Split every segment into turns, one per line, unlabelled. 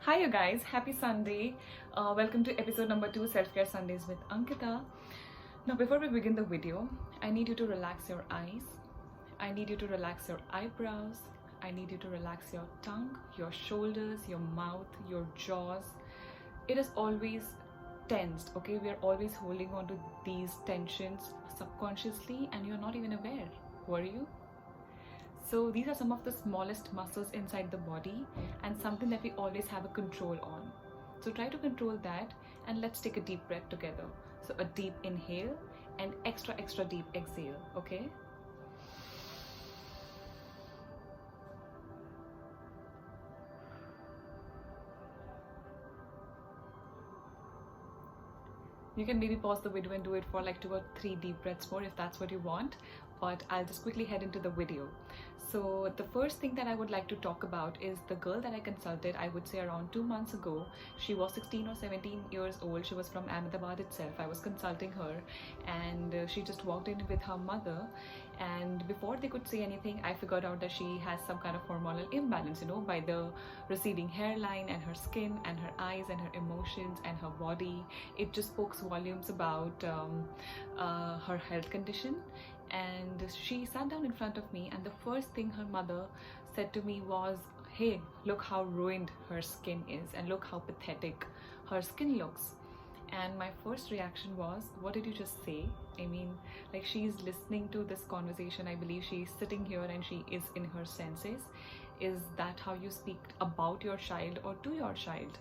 Hi, you guys. Happy Sunday. Welcome to episode number 2, Self Care Sundays with Ankita. Now, before we begin the video, I need you to relax your eyes. I need you to relax your eyebrows. I need you to relax your tongue, your shoulders, your mouth, your jaws. It is always tensed, okay? We are always holding on to these tensions subconsciously, and you're not even aware. Were you? So these are some of the smallest muscles inside the body and something that we always have a control on. So try to control that, and let's take a deep breath together. So a deep inhale and extra deep exhale, okay? You can maybe pause the video and do it for like 2 or 3 deep breaths more if that's what you want, but I'll just quickly head into the video. So the first thing that I would like to talk about is the girl that I consulted, I would say around 2 months ago. She was 16 or 17 years old. She was from Ahmedabad itself. I was consulting her, and she just walked in with her mother, and before they could say anything, I figured out that she has some kind of hormonal imbalance, by the receding hairline and her skin and her eyes and her emotions and her body. It just spoke volumes about her health condition. And she sat down in front of me, and the first thing her mother said to me was, "Hey, look how ruined her skin is, and look how pathetic her skin looks." And my first reaction was, what did you just say? I mean, like, she's listening to this conversation. I believe she's sitting here and she is in her senses. Is that how you speak about your child or to your child?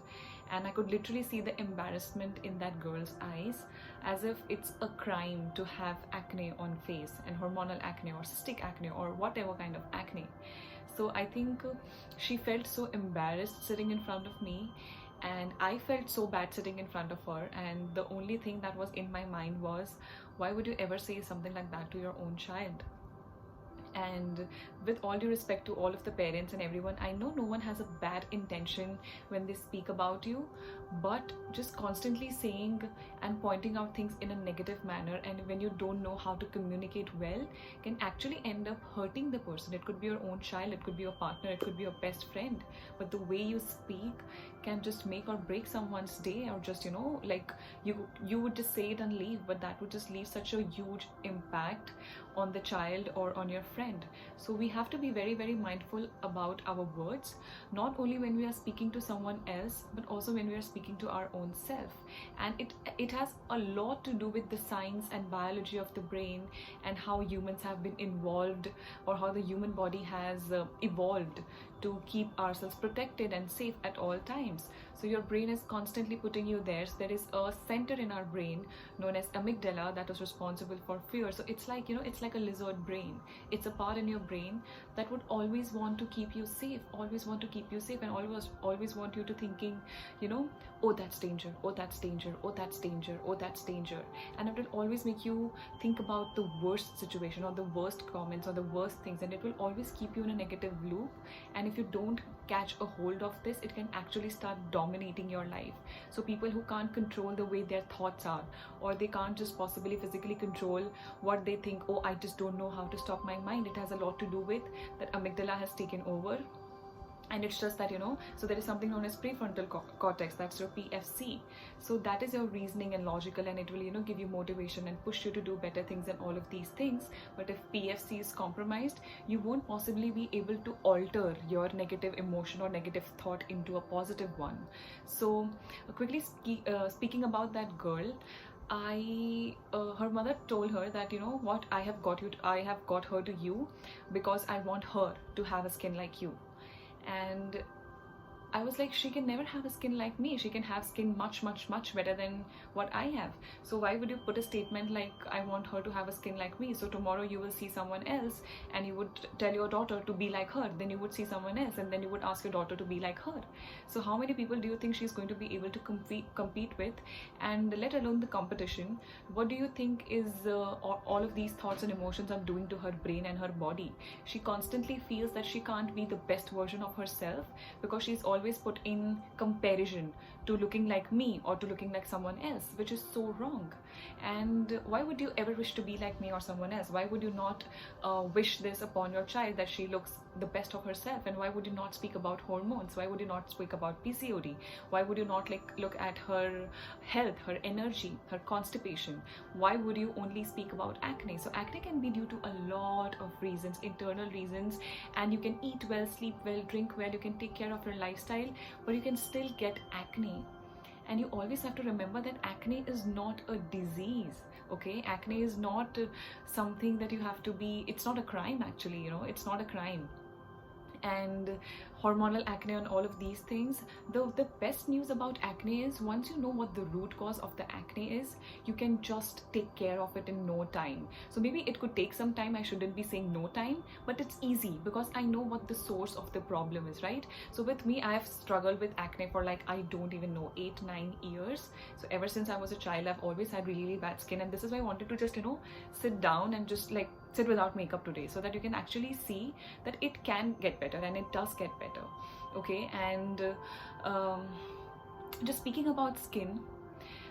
And I could literally see the embarrassment in that girl's eyes, as if it's a crime to have acne on face, and hormonal acne or cystic acne or whatever kind of acne. So I think she felt so embarrassed sitting in front of me, and I felt so bad sitting in front of her. And the only thing that was in my mind was, why would you ever say something like that to your own child? And with all due respect to all of the parents and everyone, I know no one has a bad intention when they speak about you, but just constantly saying and pointing out things in a negative manner, and when you don't know how to communicate well, can actually end up hurting the person. It could be your own child, it could be your partner, it could be your best friend, but the way you speak can just make or break someone's day. Or just, like, you would just say it and leave, but that would just leave such a huge impact on the child or on your friend. So we have to be very mindful about our words, not only when we are speaking to someone else, but also when we are speaking to our own self. And it has a lot to do with the science and biology of the brain, and how humans have been involved, or how the human body has evolved to keep ourselves protected and safe at all times. So your brain is constantly putting you there. So there is a center in our brain known as amygdala that is responsible for fear. So it's like, it's like a lizard brain. It's a part in your brain that would always want to keep you safe, and always want you to thinking, oh, that's danger, oh, that's danger, oh, that's danger, oh, that's danger. And it will always make you think about the worst situation or the worst comments or the worst things, and it will always keep you in a negative loop. And if you don't catch a hold of this, it can actually start dominating your life. So people who can't control the way their thoughts are, or they can't just possibly physically control what they think, oh, I just don't know how to stop my mind. It has a lot to do with that amygdala has taken over. And it's just that, so there is something known as prefrontal cortex, that's your PFC. So that is your reasoning and logical, and it will, give you motivation and push you to do better things and all of these things. But if PFC is compromised, you won't possibly be able to alter your negative emotion or negative thought into a positive one. So quickly speaking about that girl, her mother told her that, what, I have got her to you because I want her to have a skin like you. And I was like, she can never have a skin like me. She can have skin much better than what I have. So why would you put a statement like, I want her to have a skin like me? So tomorrow you will see someone else and you would tell your daughter to be like her. Then you would see someone else and then you would ask your daughter to be like her. So how many people do you think she's going to be able to compete with? And let alone the competition, what do you think is all of these thoughts and emotions are doing to her brain and her body? She constantly feels that she can't be the best version of herself because she's always always put in comparison to looking like me or to looking like someone else, which is so wrong. And why would you ever wish to be like me or someone else? Why would you not wish this upon your child, that she looks the best of herself? And why would you not speak about hormones? Why would you not speak about PCOD? Why would you not look at her health, her energy, her constipation? Why would you only speak about acne? So acne can be due to a lot of reasons, internal reasons, and you can eat well, sleep well, drink well, you can take care of your lifestyle, but you can still get acne. And you always have to remember that acne is not a disease. Okay, acne is not something that you have to be, it's not a crime actually, it's not a crime. And hormonal acne and all of these things, the best news about acne is, once you know what the root cause of the acne is, you can just take care of it in no time. So maybe it could take some time, I shouldn't be saying no time, but it's easy because I know what the source of the problem is, right? So with me, I have struggled with acne for like, I don't even know, 8-9 years. So ever since I was a child, I've always had really, really bad skin, and this is why I wanted to just sit down and just like sit without makeup today, so that you can actually see that it can get better, and it does get better. Okay, and just speaking about skin,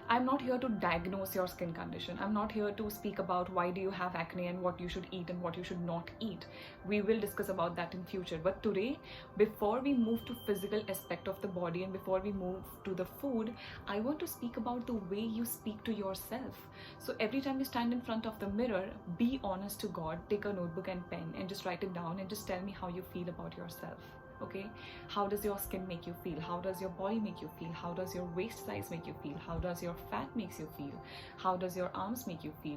I'm not here to diagnose your skin condition. I'm not here to speak about why do you have acne and what you should eat and what you should not eat. We will discuss about that in future. But today, before we move to physical aspect of the body and before we move to the food, I want to speak about the way you speak to yourself. So every time you stand in front of the mirror, be honest to God, take a notebook and pen and just write it down and just tell me how you feel about yourself. Okay, how does your skin make you feel? How does your body make you feel? How does your waist size make you feel? How does your fat makes you feel? How does your arms make you feel?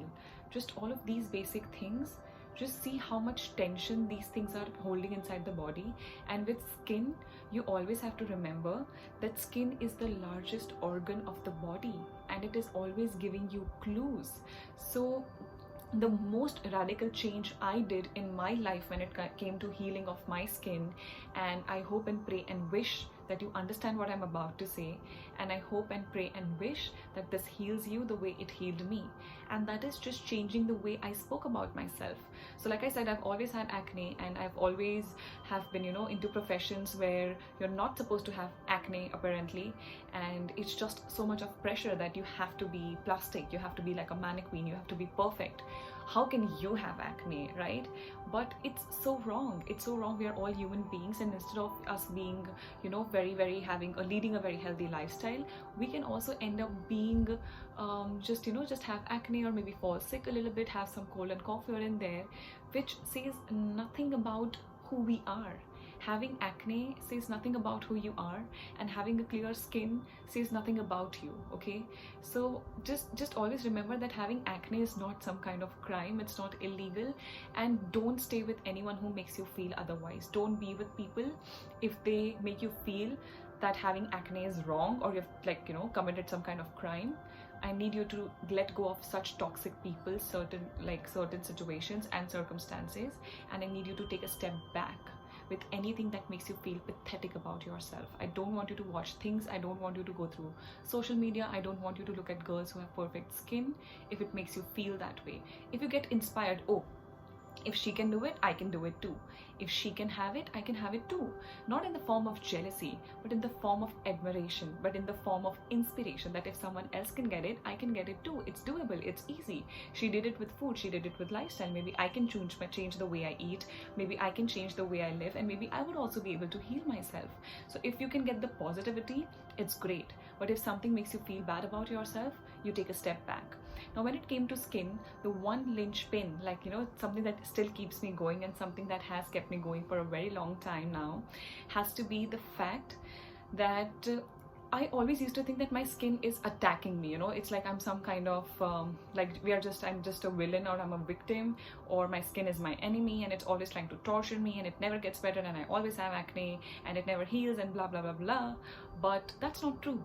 Just all of these basic things. Just see how much tension these things are holding inside the body. And with skin, you always have to remember that skin is the largest organ of the body, and it is always giving you clues. So the most radical change I did in my life when it came to healing of my skin, and I hope and pray and wish that you understand what I'm about to say, and I hope and pray and wish that this heals you the way it healed me, and that is just changing the way I spoke about myself. So like I said, I've always had acne, and I've always have been into professions where you're not supposed to have acne apparently, and it's just so much of pressure that you have to be plastic, you have to be like a mannequin, you have to be perfect. How can you have acne, right? But it's so wrong. It's so wrong. We are all human beings, and instead of us being very leading a very healthy lifestyle, we can also end up being just have acne, or maybe fall sick a little bit, have some cold and cough here and there, which says nothing about who we are. Having acne says nothing about who you are, and having a clear skin says nothing about you. Okay, so just always remember that having acne is not some kind of crime, it's not illegal, and don't stay with anyone who makes you feel otherwise. Don't be with people if they make you feel that having acne is wrong, or you've committed some kind of crime. I need you to let go of such toxic people, certain situations and circumstances, and I need you to take a step back with anything that makes you feel pathetic about yourself. I don't want you to watch things, I don't want you to go through social media, I don't want you to look at girls who have perfect skin if it makes you feel that way. If you get inspired, oh, if she can do it, I can do it too. If she can have it, I can have it too. Not in the form of jealousy, but in the form of admiration, but in the form of inspiration, that if someone else can get it, I can get it too. It's doable, it's easy. She did it with food, she did it with lifestyle. Maybe I can change the way I eat, maybe I can change the way I live, and maybe I would also be able to heal myself. So if you can get the positivity, it's great. But if something makes you feel bad about yourself, you take a step back. Now, when it came to skin, the one linchpin, something that still keeps me going and something that has kept me going for a very long time now, has to be the fact that I always used to think that my skin is attacking me. It's like I'm some kind of I'm just a villain, or I'm a victim, or my skin is my enemy and it's always trying to torture me and it never gets better, and I always have acne and it never heals and blah blah blah blah. But that's not true.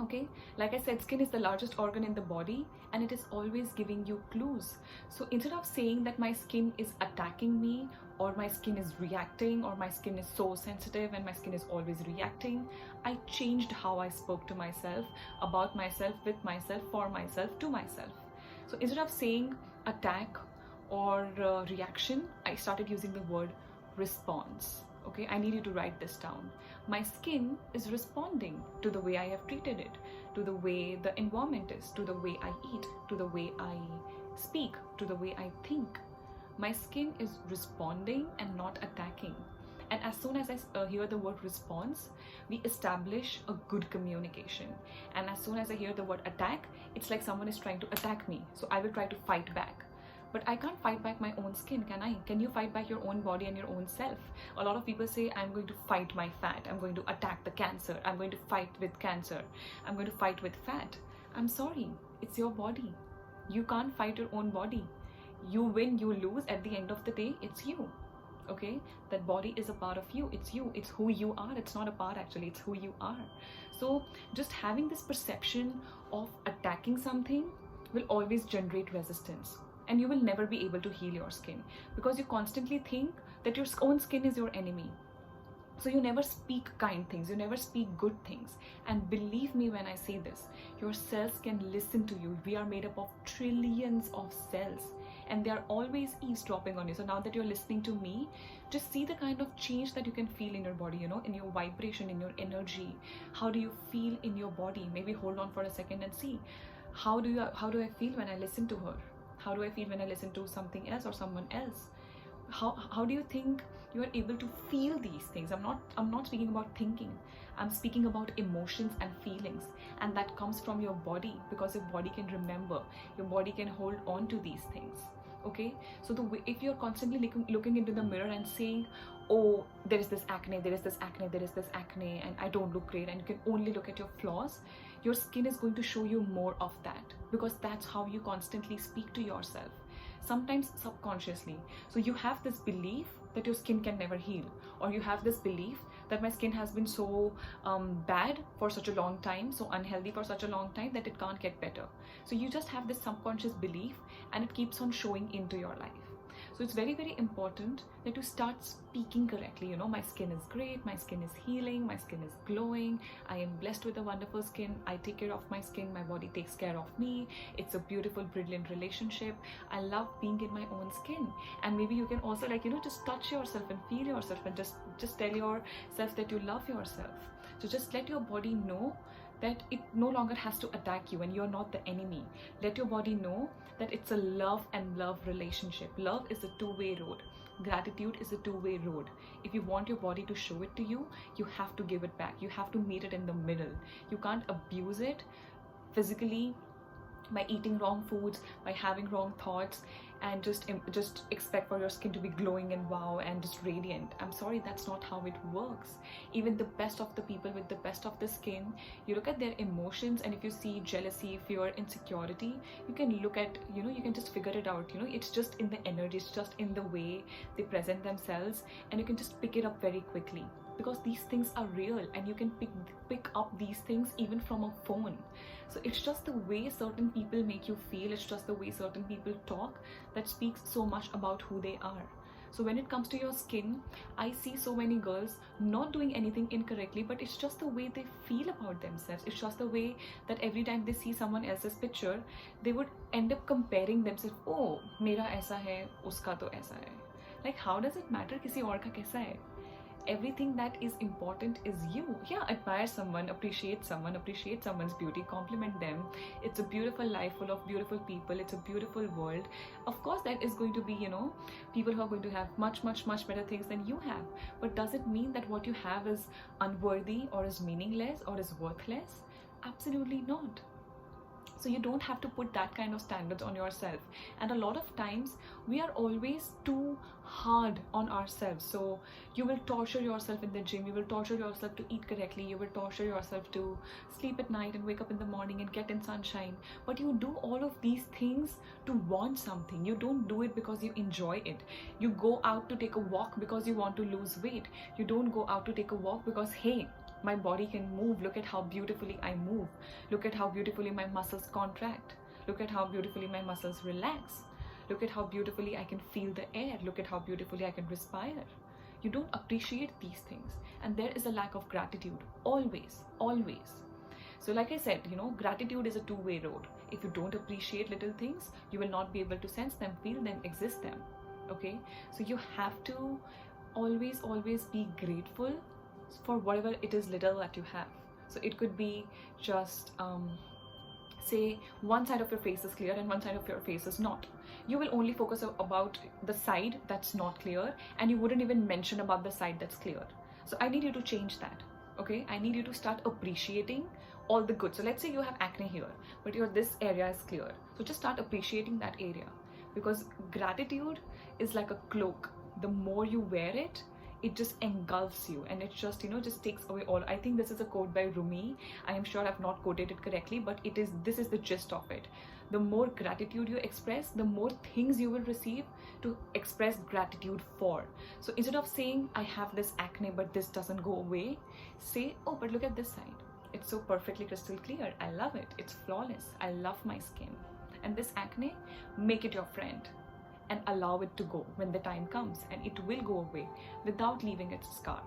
Okay, like I said, skin is the largest organ in the body, and it is always giving you clues. So instead of saying that my skin is attacking me, or my skin is reacting, or my skin is so sensitive and my skin is always reacting, I changed how I spoke to myself, about myself, with myself, for myself, to myself. So instead of saying attack or reaction, I started using the word response. Okay, I need you to write this down. My skin is responding to the way I have treated it, to the way the environment is, to the way I eat, to the way I speak, to the way I think. My skin is responding and not attacking. And as soon as I hear the word response, we establish a good communication. And as soon as I hear the word attack, it's like someone is trying to attack me. So I will try to fight back. But I can't fight back my own skin, can I? Can you fight back your own body and your own self? A lot of people say, I'm going to fight my fat. I'm going to attack the cancer. I'm going to fight with cancer. I'm going to fight with fat. I'm sorry, it's your body. You can't fight your own body. You win, you lose, at the end of the day, it's you. Okay, that body is a part of you. It's you, it's who you are. It's not a part, actually, it's who you are. So just having this perception of attacking something will always generate resistance, and you will never be able to heal your skin, because you constantly think that your own skin is your enemy. So you never speak kind things, you never speak good things. And believe me when I say this, your cells can listen to you. We are made up of trillions of cells, and they are always eavesdropping on you. So now that you're listening to me, just see the kind of change that you can feel in your body, you know, in your vibration, in your energy. How do you feel in your body? Maybe hold on for a second and see, how do I feel when I listen to her? How do I feel when I listen to something else or someone else? How do you think you are able to feel these things? I'm not speaking about thinking. I'm speaking about emotions and feelings, and that comes from your body, because your body can remember, your body can hold on to these things. Okay, so if you're constantly looking into the mirror and saying, oh, there is this acne, there is this acne, there is this acne, and I don't look great, and you can only look at your flaws, your skin is going to show you more of that, because that's how you constantly speak to yourself, sometimes subconsciously. So you have this belief that your skin can never heal, or you have this belief that my skin has been so bad for such a long time, so unhealthy for such a long time, that it can't get better. So you just have this subconscious belief, and it keeps on showing into your life. So it's very, very important that you start speaking correctly. You know, my skin is great, my skin is healing, my skin is glowing, I am blessed with a wonderful skin, I take care of my skin, my body takes care of me, it's a beautiful, brilliant relationship, I love being in my own skin. And maybe you can also, like, you know, just touch yourself and feel yourself, and just tell yourself that you love yourself. So just let your body know that it no longer has to attack you, and you're not the enemy. Let your body know that it's a love and love relationship. Love is a two-way road. Gratitude is a two-way road. If you want your body to show it to you, you have to give it back. You have to meet it in the middle. You can't abuse it physically by eating wrong foods, by having wrong thoughts, and just expect for your skin to be glowing and wow and just radiant. I'm sorry, that's not how it works. Even the best of the people with the best of the skin, you look at their emotions, and if you see jealousy, fear, insecurity, you can look at, you know, you can just figure it out. You know, it's just in the energy, it's just in the way they present themselves, and you can just pick it up very quickly, because these things are real, and you can pick up these things even from a phone. So it's just the way certain people make you feel, it's just the way certain people talk, that speaks so much about who they are. So when it comes to your skin, I see so many girls not doing anything incorrectly, but it's just the way they feel about themselves. It's just the way that every time they see someone else's picture, they would end up comparing themselves. Oh, mera aisa hai, uska to aisa hai. Like, how does it matter kisi aur ka kaisa hai? Everything that is important is you. Yeah, admire someone, appreciate someone's beauty, compliment them. It's a beautiful life full of beautiful people, it's a beautiful world. Of course that is going to be, you know, people who are going to have much better things than you have. But does it mean that what you have is unworthy, or is meaningless, or is worthless? Absolutely not. So you don't have to put that kind of standards on yourself. And a lot of times we are always too hard on ourselves. So you will torture yourself in the gym, you will torture yourself to eat correctly, you will torture yourself to sleep at night and wake up in the morning and get in sunshine. But you do all of these things to want something. You don't do it because you enjoy it. You go out to take a walk because you want to lose weight. You don't go out to take a walk because, hey, my body can move, look at how beautifully I move, look at how beautifully my muscles contract, look at how beautifully my muscles relax, look at how beautifully I can feel the air, look at how beautifully I can respire. You don't appreciate these things, and there is a lack of gratitude, always. So like I said, you know, gratitude is a two-way road. If you don't appreciate little things, you will not be able to sense them, feel them, exist them. Okay, so you have to always be grateful for whatever it is little that you have. So it could be just say one side of your face is clear and one side of your face is not. You will only focus about the side that's not clear, and you wouldn't even mention about the side that's clear. So I need you to change that. Okay, I need you to start appreciating all the good. So let's say you have acne here, but this area is clear. So just start appreciating that area, because gratitude is like a cloak. The more you wear it, it just engulfs you, and it just, just takes away all. I think this is a quote by Rumi. I am sure I've not quoted it correctly, but this is the gist of it. The more gratitude you express, the more things you will receive to express gratitude for. So instead of saying, I have this acne but this doesn't go away, say, oh, but look at this side. It's so perfectly crystal clear. I love it. It's flawless. I love my skin. And this acne, make it your friend and allow it to go when the time comes, and it will go away without leaving its scar.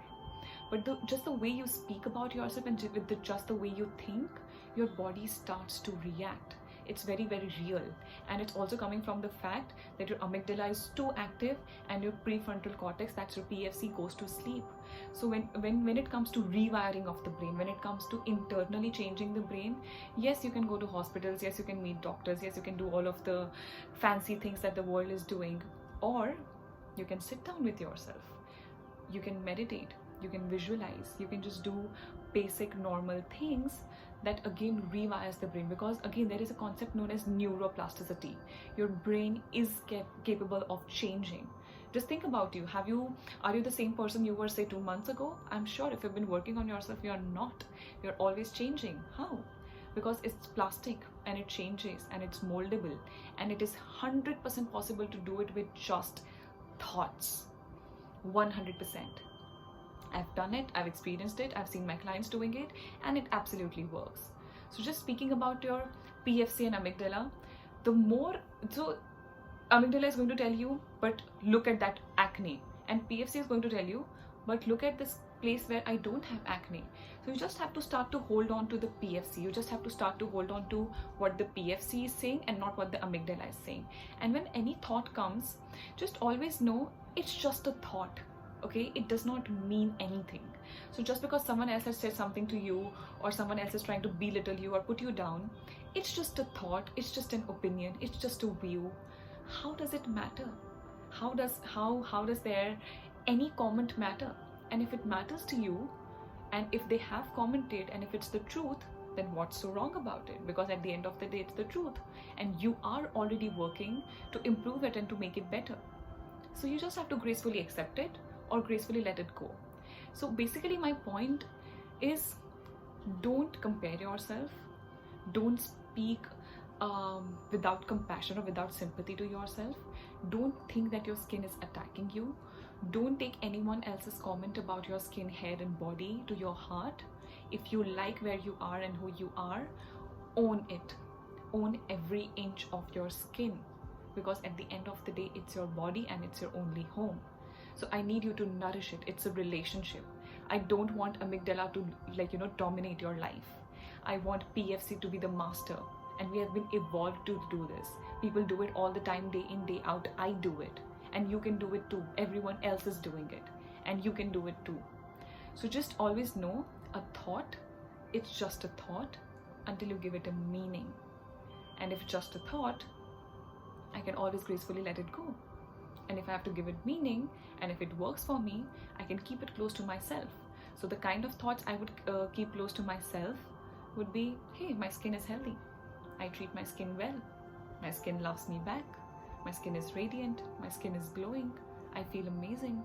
But just the way you speak about yourself, and with just the way you think, your body starts to react. It's very, very real. And it's also coming from the fact that your amygdala is too active and your prefrontal cortex, that's your PFC, goes to sleep. So when it comes to rewiring of the brain, when it comes to internally changing the brain, yes, you can go to hospitals, yes, you can meet doctors, yes, you can do all of the fancy things that the world is doing, or you can sit down with yourself. You can meditate, you can visualize, you can just do basic normal things that again rewires the brain. Because again, there is a concept known as neuroplasticity. Your brain is capable of changing. Just think about you. Are you the same person you were, say, 2 months ago? I'm sure if you've been working on yourself, you're not. You're always changing. How? Because it's plastic and it changes and it's moldable, and it is 100% possible to do it with just thoughts. 100%. I've done it, I've experienced it, I've seen my clients doing it, and it absolutely works. So just speaking about your PFC and amygdala, so amygdala is going to tell you, but look at that acne, and PFC is going to tell you, but look at this place where I don't have acne. So you just have to start to hold on to the PFC. You just have to start to hold on to what the PFC is saying and not what the amygdala is saying. And when any thought comes, just always know it's just a thought. Okay, it does not mean anything. So just because someone else has said something to you, or someone else is trying to belittle you or put you down, it's just a thought, it's just an opinion, it's just a view. How does it matter? How does their any comment matter? And if it matters to you, and if they have commented, and if it's the truth, then what's so wrong about it? Because at the end of the day, it's the truth, and you are already working to improve it and to make it better. So you just have to gracefully accept it, or gracefully let it go. So basically my point is, don't compare yourself, don't speak without compassion or without sympathy to yourself. Don't think that your skin is attacking you. Don't take anyone else's comment about your skin, hair and body to your heart. If you like where you are and who you are, own it. Own every inch of your skin, because at the end of the day, it's your body and it's your only home. So I need you to nourish it. It's a relationship. I don't want amygdala to dominate your life. I want PFC to be the master, and we have been evolved to do this. People do it all the time, day in, day out. I do it, and you can do it too. Everyone else is doing it, and you can do it too. So just always know, a thought, it's just a thought until you give it a meaning. And if it's just a thought, I can always gracefully let it go. And if I have to give it meaning, and if it works for me, I can keep it close to myself. So the kind of thoughts I would keep close to myself would be, hey, my skin is healthy. I treat my skin well. My skin loves me back. My skin is radiant. My skin is glowing. I feel amazing.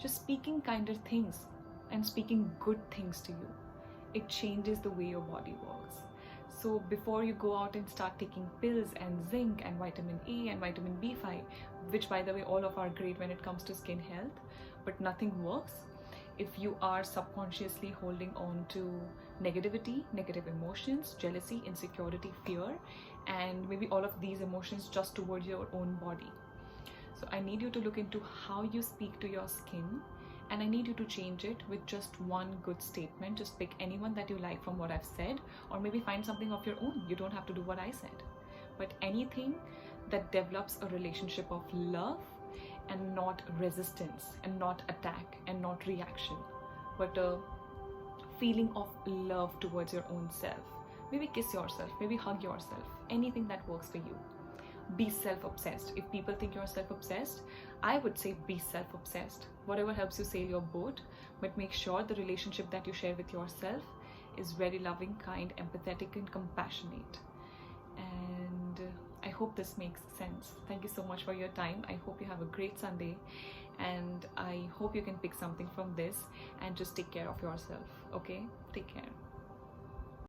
Just speaking kinder things and speaking good things to you, it changes the way your body works. So before you go out and start taking pills and zinc and vitamin A and vitamin B5, which by the way, all of are great when it comes to skin health, but nothing works if you are subconsciously holding on to negativity, negative emotions, jealousy, insecurity, fear, and maybe all of these emotions just towards your own body. So I need you to look into how you speak to your skin, and I need you to change it with just one good statement. Just pick anyone that you like from what I've said, or maybe find something of your own. You don't have to do what I said, but anything that develops a relationship of love, and not resistance, and not attack, and not reaction, but a feeling of love towards your own self. Maybe kiss yourself, maybe hug yourself, anything that works for you. Be self-obsessed. If people think you're self-obsessed, I would say be self-obsessed. Whatever helps you sail your boat, but make sure the relationship that you share with yourself is very loving, kind, empathetic, and compassionate. And I hope this makes sense. Thank you so much for your time. I hope you have a great Sunday, and I hope you can pick something from this and just take care of yourself. Okay? Take care.